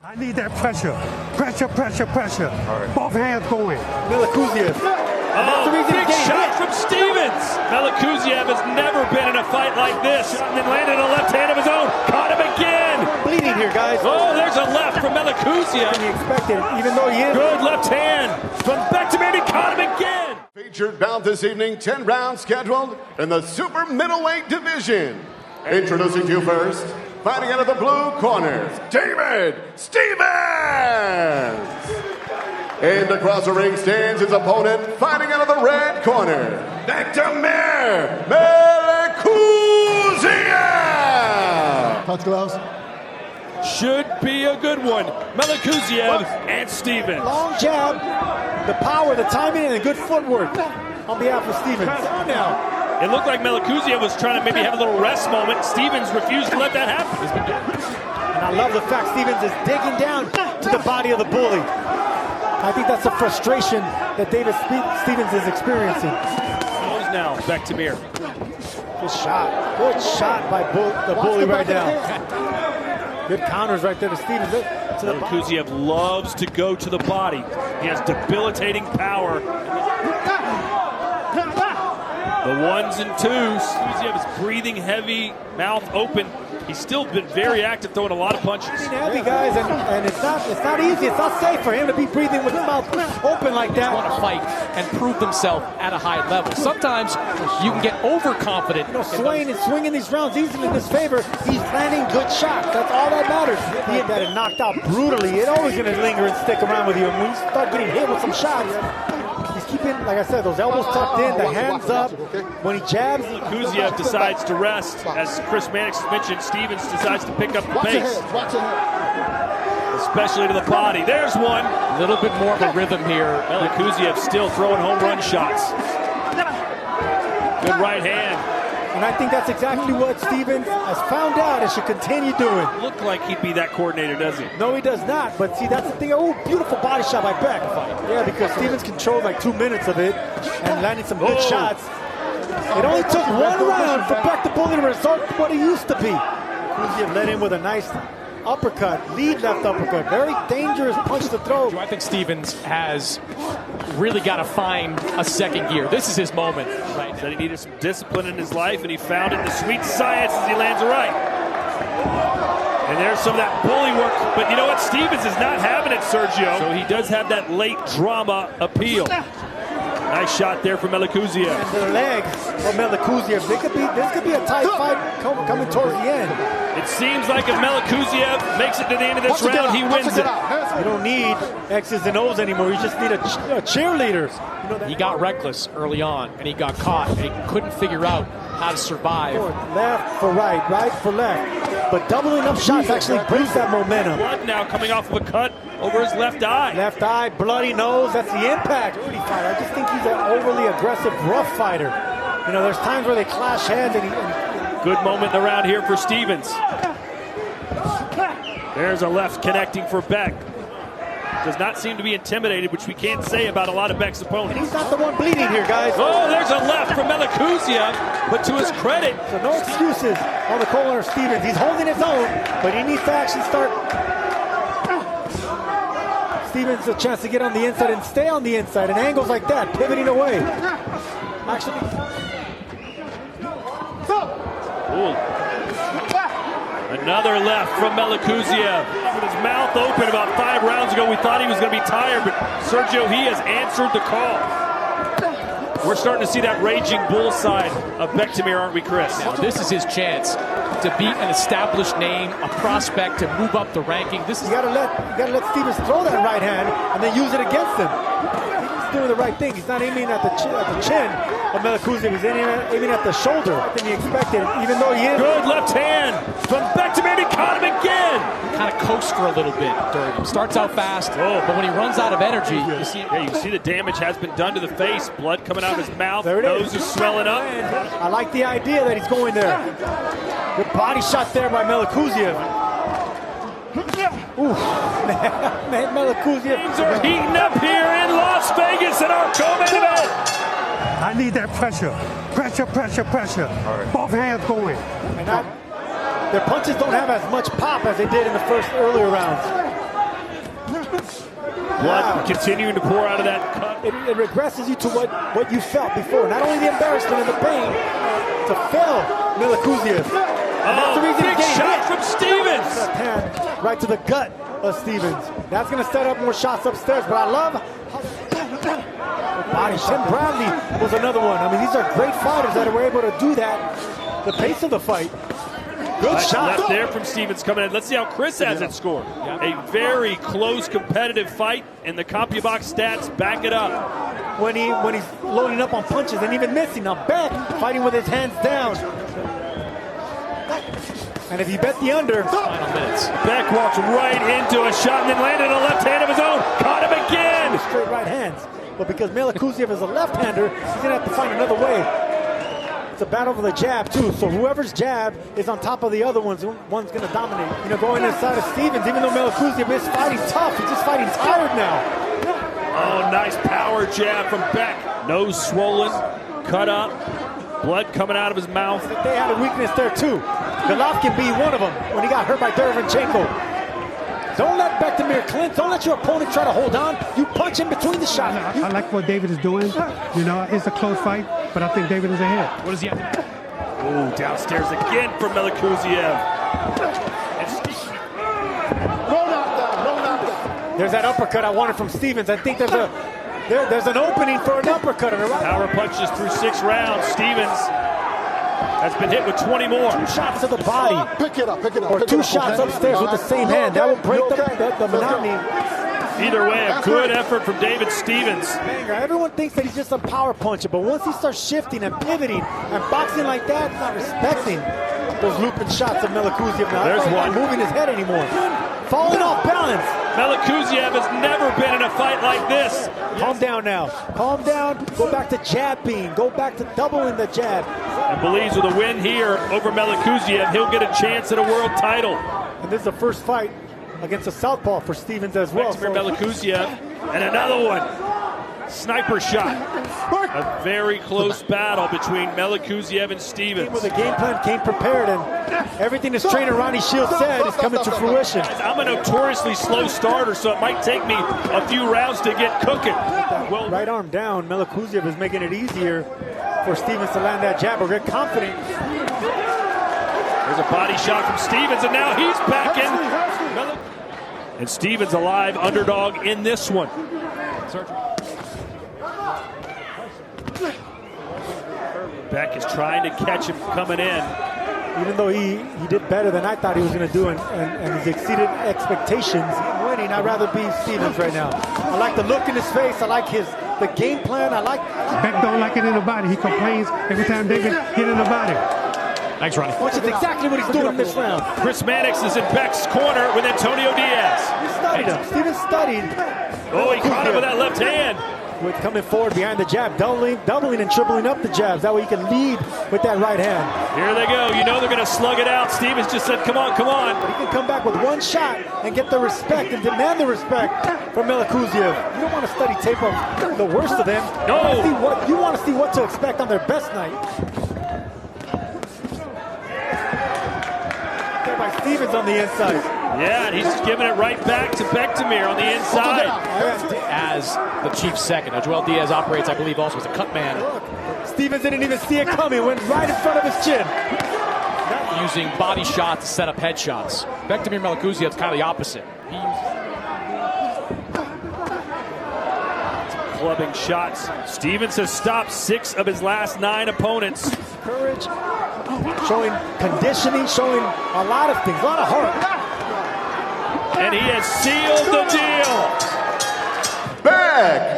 I need that pressure. Pressure. Right. Both hands going. Melikuziev. Oh, big shot from Stevens. Melikuziev has never been in a fight like this. And then landed a left hand of his own. Caught him again. Bleeding here, guys. Oh, there's a left from Melikuziev. He expected, even though he is. Good left hand from Bektemir. He caught him again. Featured bout this evening, 10 rounds scheduled in the super middleweight division. Introducing to you first, fighting out of the blue corners, David Stevens. And across the ring stands his opponent, fighting out of the red corner, Bektemir Melikuziev. Touch gloves. Should be a good one. Melikuziev and Stevens. Long jab, the power, the timing, and the good footwork on behalf of Stevens. Now. It looked like Melikuziev was trying to maybe have a little rest moment. Stevens refused to let that happen. And I love the fact Stevens is digging down to the body of the bully. I think that's the frustration that David Stevens is experiencing. Close now, Bektemir. Good shot by the bully right now. Good counters right there to Stevens. Melikuziev loves to go to the body. He has debilitating power. The ones and twos. Melikuziev is breathing heavy, mouth open. He's still been very active, throwing a lot of punches. Heavy guys, and it's not easy. It's not safe for him to be breathing with his mouth open like that. Want to fight and prove themselves at a high level. Sometimes you can get overconfident. Swaying and swinging these rounds, even in his favor, he's landing good shots. That's all that matters. He got it knocked out brutally. It's always going to linger and stick around with you. And when you start getting hit with some shots, he's keeping, like I said, those elbows tucked in, the hands up. When he jabs, Melikuziev decides to rest. As Chris Mannix mentioned, Stevens decides to pick up the pace. Especially to the body. There's one. A little bit more of a rhythm here. Melikuziev still throwing home run shots. Good right hand. And I think that's exactly what Stevens has found out and should continue doing. Look like he'd be that coordinator, does he? No, he does not. But see, that's the thing. Oh, beautiful body shot by Beck. Yeah, because Stevens controlled like 2 minutes of it and landing some good shots. It only took one round for Beck the bully to resort to what he used to be. Melikuziev led in with a nice uppercut, lead left uppercut. Very dangerous punch to throw. I think Stevens has really got to find a second gear. This is his moment. Right. Said he needed some discipline in his life, and he found it in the sweet science as he lands a right. And there's some of that bully work. But you know what? Stevens is not having it, Sergio. So he does have that late drama appeal. Nice shot there from Melikuziev. And the legs of Melikuziev. This could be a tight fight coming towards the end. It seems like if Melikuziev makes it to the end of this round, he wins it. You don't need X's and O's anymore. You just need a cheerleader. You know that. He got reckless early on, and he got caught, and he couldn't figure out how to survive. Left for right, right for left. But doubling up shots actually brings that momentum. Blood now coming off of a cut over his left eye. Left eye, bloody nose, that's the impact. I just think he's an overly aggressive, rough fighter. You know, there's times where they clash heads and good moment in the round here for Stevens. There's a left connecting for Beck. Does not seem to be intimidated, which we can't say about a lot of Beck's opponents. He's not the one bleeding here, guys. Oh, there's a left from Melikuziev, but to his credit. So no excuses on the corner of Stevens. He's holding his own, but he needs to actually start. Stevens a chance to get on the inside and stay on the inside, and angles like that, pivoting away. Actually. Ooh. Another left from Melikuziev. With his mouth open about 5 rounds ago, we thought he was going to be tired, but Sergio, he has answered the call. We're starting to see that raging bull side of Bektemir, aren't we, Chris? Now, this is his chance to beat an established name, a prospect, to move up the ranking. This is you gotta let Stevens throw that right hand and then use it against him. He's doing the right thing. He's not aiming at the chin of Melikuziev. He's aiming at the shoulder. I think he expected, even though he is. Good left hand from Bektemir. He caught him again. Kind of coast for a little bit during him. Starts out fast, but when he runs out of energy, you see. Yeah, you see the damage has been done to the face. Blood coming out of his mouth. There it Nose is swelling up. I like the idea that he's going there. Good body shot there by Melikuziev. Ooh, man, Melikuziev. Things are heating up here in Las Vegas in our co-main event. I need that pressure. Pressure. Right. Both hands going. And their punches don't have as much pop as they did in the earlier rounds. continuing to pour out of that cut. It regresses you to what you felt before. Not only the embarrassment and the pain to fail Melikuziev. Oh, big shot from Stevens. Left hand right to the gut of Stevens. That's going to set up more shots upstairs, but I love how body shot. Bradley was another one. I mean, these are great fighters that were able to do that. The pace of the fight. Good shot. Left there from Stevens coming in. Let's see how Chris has it scored. A very close, competitive fight, and the CompuBox stats back it up. When he's loading up on punches and even missing. Now Beck fighting with his hands down. And if you bet the under, Final minutes. Beck walks right into a shot and then landed a left hand of his own. Caught him again. Straight right hands. But because Melikuziev is a left-hander, he's going to have to find another way. It's a battle for the jab, too. So whoever's jab is on top of the other one's going to dominate. You know, going inside of Stevens, even though Melikuziev is fighting tough, he's just fighting tired now. Oh, nice power jab from Beck. Nose swollen, cut up, blood coming out of his mouth. They had a weakness there, too. Golovkin being one of them when he got hurt by Derevyanchenko. Don't let Bektemir clinch. Don't let your opponent try to hold on. You punch in between the shots. I like what David is doing. You know, it's a close fight, but I think David is ahead. What does he have? Oh, downstairs again from Melikuziev. There's that uppercut I wanted from Stevens. I think there's an opening for an uppercut. Right? Power punches through 6 rounds. Stevens has been hit with 20 more. 2 shots to the body. Pick it up. Or 2 shots upstairs with the same hand. That will break the monotony. Either way, a good effort from David Stevens. Everyone thinks that he's just a power puncher, but once he starts shifting and pivoting and boxing like that, not respecting those looping shots of Melikuziev. Now, there's not one. Moving his head anymore. Falling off balance. Melikuziev has never been in a fight like this. Calm down now. Calm down. Go back to jabbing. Go back to doubling the jab. And believes with a win here over Melikuziev, he'll get a chance at a world title. And this is the first fight against a southpaw for Stevens as well. Bektemir Melikuziev, and another one. Sniper shot. A very close battle between Melikuziev and Stevens. With a game plan, came prepared, and everything his trainer Ronnie Shields said is coming to fruition. I'm a notoriously slow starter, so it might take me a few rounds to get cooking. Well, right arm down, Melikuziev is making it easier for Stevens to land that jab or get confident. There's a body shot from Stevens, and now he's back in. And Stevens alive, underdog in this one. Beck is trying to catch him coming in. Even though he did better than I thought he was going to do and he's exceeded expectations in winning, I'd rather be Stevens right now. I like the look in his face. I like the game plan. Beck don't like it in the body. He complains every time David hit in the body. Thanks, Ronnie. Which is exactly what he's doing in this round. Chris Mannix is in Beck's corner with Antonio Diaz. He studied him. Stevens studied. Oh, he caught him with that left hand. With coming forward behind the jab, doubling and tripling up the jabs. That way he can lead with that right hand. Here they go. You know they're going to slug it out. Stevens just said, come on, come on. But he can come back with one shot and get the respect and demand the respect from Melikuziev. You don't want to study tape of the worst of them. No. You want to see what to expect on their best night. There by Stevens on the inside. Yeah, and he's giving it right back to Bektemir on the inside. As the chief second. Now, Joel Diaz operates, I believe, also as a cut man. Stevens didn't even see it coming. Went right in front of his chin. Using body shots to set up headshots. Bektemir Melikuziev is kind of the opposite. He uses clubbing shots. Stevens has stopped 6 of his last 9 opponents. Courage, showing conditioning, showing a lot of things, a lot of heart. And he has sealed the deal. Beck